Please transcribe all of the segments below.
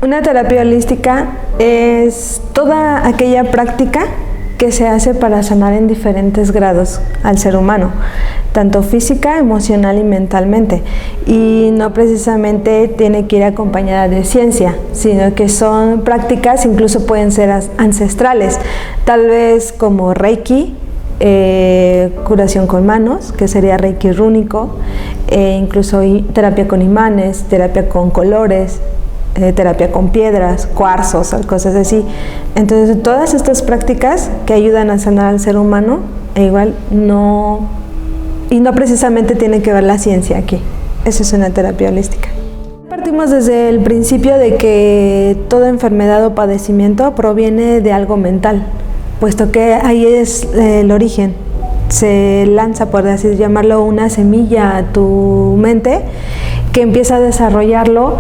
Una terapia holística es toda aquella práctica que se hace para sanar en diferentes grados al ser humano, tanto física, emocional y mentalmente. Y no precisamente tiene que ir acompañada de ciencia, sino que son prácticas, incluso pueden ser ancestrales, tal vez como Reiki, curación con manos, que sería Reiki rúnico, incluso terapia con imanes, terapia con colores, terapia con piedras, cuarzos, cosas así. Entonces, todas estas prácticas que ayudan a sanar al ser humano, igual no precisamente tiene que ver la ciencia aquí. Eso es una terapia holística. Partimos desde el principio de que toda enfermedad o padecimiento proviene de algo mental, puesto que ahí es el origen. Se lanza, por así llamarlo, una semilla a tu mente que empieza a desarrollarlo.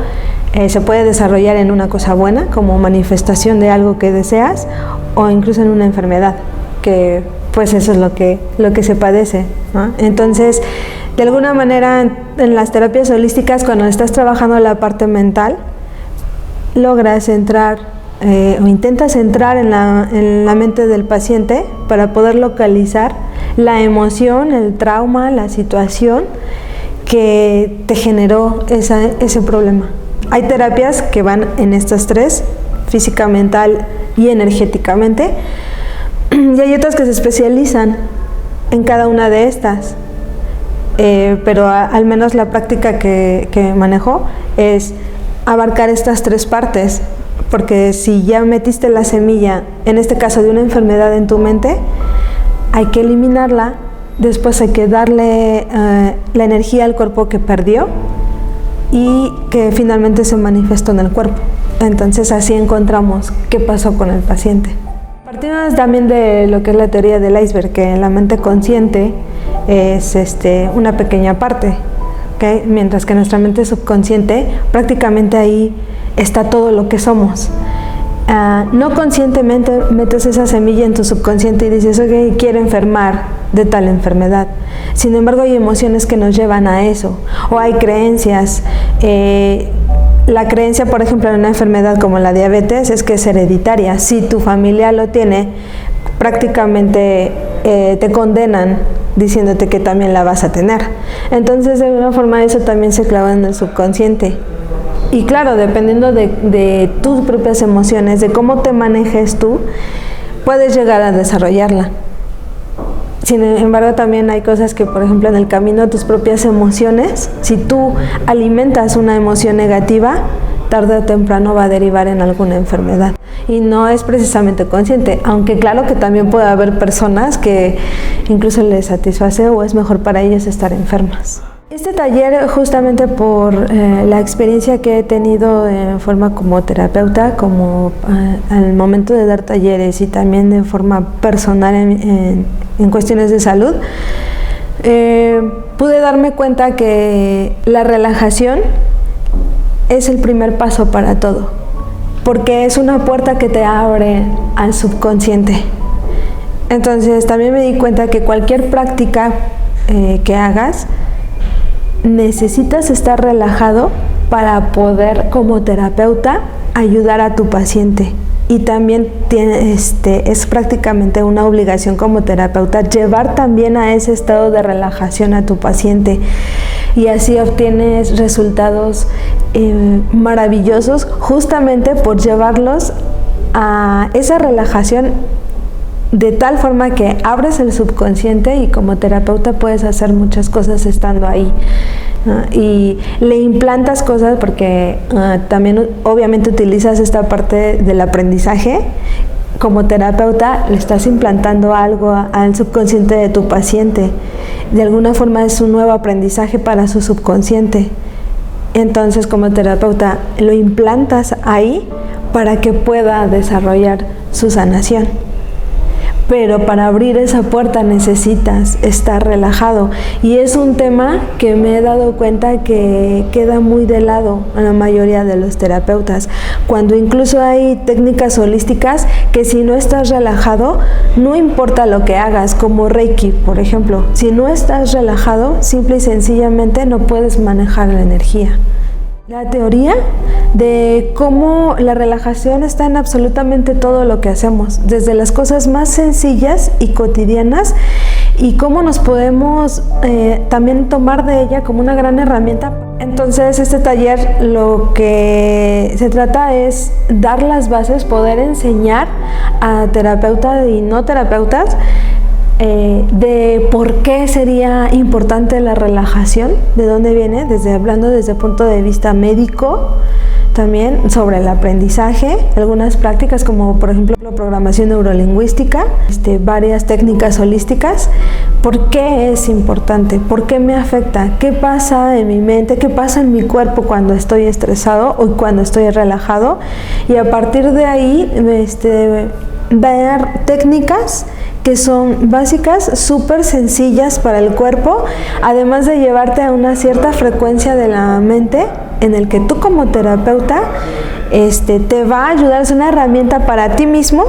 Se puede desarrollar en una cosa buena, como manifestación de algo que deseas, o incluso en una enfermedad, que pues eso es lo que se padece, ¿no? Entonces, de alguna manera, en las terapias holísticas, cuando estás trabajando la parte mental, logras entrar o intentas entrar en la mente del paciente para poder localizar la emoción, el trauma, la situación que te generó ese problema. Hay terapias que van en estas tres, física, mental y energéticamente, y hay otras que se especializan en cada una de estas, pero al menos la práctica que manejo es abarcar estas tres partes, porque si ya metiste la semilla, en este caso de una enfermedad en tu mente, hay que eliminarla, después hay que darle la energía al cuerpo que perdió, y que finalmente se manifestó en el cuerpo. Entonces así encontramos qué pasó con el paciente. Partimos también de lo que es la teoría del iceberg, que la mente consciente es una pequeña parte, ¿okay? Mientras que nuestra mente subconsciente, prácticamente ahí está todo lo que somos. No conscientemente metes esa semilla en tu subconsciente y dices, ok, quiero enfermar de tal enfermedad. Sin embargo, hay emociones que nos llevan a eso, o hay creencias. La creencia, por ejemplo, en una enfermedad como la diabetes es que es hereditaria. Si tu familia lo tiene, prácticamente te condenan diciéndote que también la vas a tener. Entonces, de alguna forma, eso también se clava en el subconsciente. Y claro, dependiendo de tus propias emociones, de cómo te manejes tú, puedes llegar a desarrollarla. Sin embargo, también hay cosas que, por ejemplo, en el camino de tus propias emociones, si tú alimentas una emoción negativa, tarde o temprano va a derivar en alguna enfermedad. Y no es precisamente consciente, aunque claro que también puede haber personas que incluso les satisface o es mejor para ellos estar enfermas. Este taller, justamente por la experiencia que he tenido en forma como terapeuta, como al momento de dar talleres y también de forma personal en cuestiones de salud, pude darme cuenta que la relajación es el primer paso para todo, porque es una puerta que te abre al subconsciente. Entonces también me di cuenta que cualquier práctica que hagas, necesitas estar relajado para poder, como terapeuta, ayudar a tu paciente. Y también es prácticamente una obligación como terapeuta llevar también a ese estado de relajación a tu paciente. Y así obtienes resultados maravillosos, justamente por llevarlos a esa relajación de tal forma que abres el subconsciente y como terapeuta puedes hacer muchas cosas estando ahí, ¿no? Y le implantas cosas porque también obviamente utilizas esta parte del aprendizaje. Como terapeuta le estás implantando algo al subconsciente de tu paciente. De alguna forma es un nuevo aprendizaje para su subconsciente. Entonces, como terapeuta lo implantas ahí para que pueda desarrollar su sanación. Pero para abrir esa puerta necesitas estar relajado, y es un tema que me he dado cuenta que queda muy de lado a la mayoría de los terapeutas, cuando incluso hay técnicas holísticas que si no estás relajado, no importa lo que hagas, como Reiki, por ejemplo, si no estás relajado, simple y sencillamente no puedes manejar la energía. La teoría de cómo la relajación está en absolutamente todo lo que hacemos, desde las cosas más sencillas y cotidianas, y cómo nos podemos también tomar de ella como una gran herramienta. Entonces, este taller lo que se trata es dar las bases, poder enseñar a terapeutas y no terapeutas de por qué sería importante la relajación, de dónde viene, hablando desde el punto de vista médico, también sobre el aprendizaje, algunas prácticas como por ejemplo la programación neurolingüística, varias técnicas holísticas. ¿Por qué es importante? ¿Por qué me afecta? ¿Qué pasa en mi mente? ¿Qué pasa en mi cuerpo cuando estoy estresado o cuando estoy relajado? Y a partir de ahí dar técnicas que son básicas, súper sencillas para el cuerpo, además de llevarte a una cierta frecuencia de la mente en el que tú como terapeuta te va a ayudar, es una herramienta para ti mismo,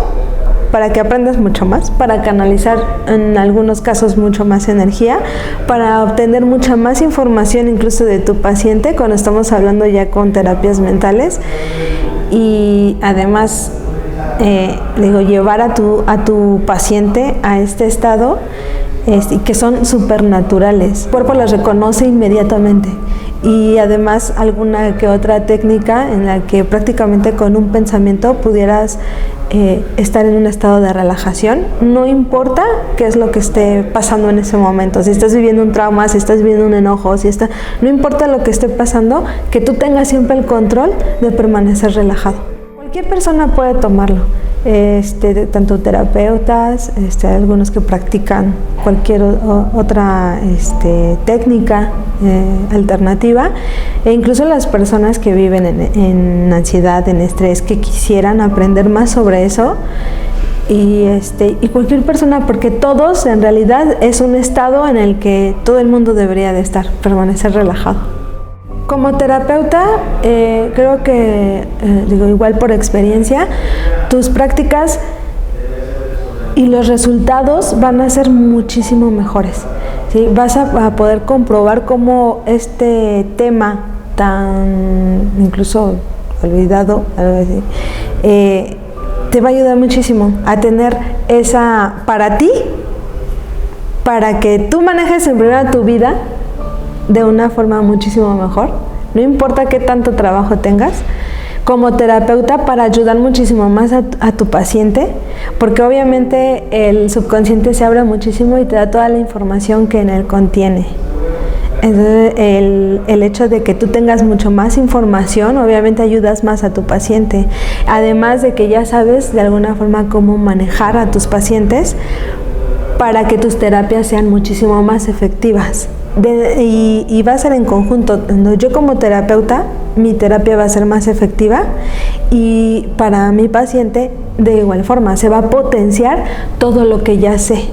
para que aprendas mucho más, para canalizar en algunos casos mucho más energía, para obtener mucha más información incluso de tu paciente cuando estamos hablando ya con terapias mentales, y además llevar a tu paciente a este estado que son supernaturales. El cuerpo las reconoce inmediatamente, y además alguna que otra técnica en la que prácticamente con un pensamiento pudieras estar en un estado de relajación, no importa qué es lo que esté pasando en ese momento, si estás viviendo un trauma, si estás viviendo un enojo, no importa lo que esté pasando, que tú tengas siempre el control de permanecer relajado. Cualquier persona puede tomarlo, tanto terapeutas, algunos que practican cualquier otra técnica alternativa, e incluso las personas que viven en ansiedad, en estrés, que quisieran aprender más sobre eso, y cualquier persona, porque todos en realidad es un estado en el que todo el mundo debería de estar, permanecer relajado. Como terapeuta, creo que, igual por experiencia, tus prácticas y los resultados van a ser muchísimo mejores, ¿sí? Vas a poder comprobar cómo este tema tan incluso olvidado, te va a ayudar muchísimo a tener esa para ti, para que tú manejes en primera tu vida de una forma muchísimo mejor, no importa qué tanto trabajo tengas, como terapeuta, para ayudar muchísimo más a tu paciente, porque obviamente el subconsciente se abre muchísimo y te da toda la información que en él contiene. Entonces, el hecho de que tú tengas mucho más información, obviamente ayudas más a tu paciente, además de que ya sabes de alguna forma cómo manejar a tus pacientes para que tus terapias sean muchísimo más efectivas. Y va a ser en conjunto. Yo como terapeuta, mi terapia va a ser más efectiva, y para mi paciente de igual forma se va a potenciar todo lo que ya sé.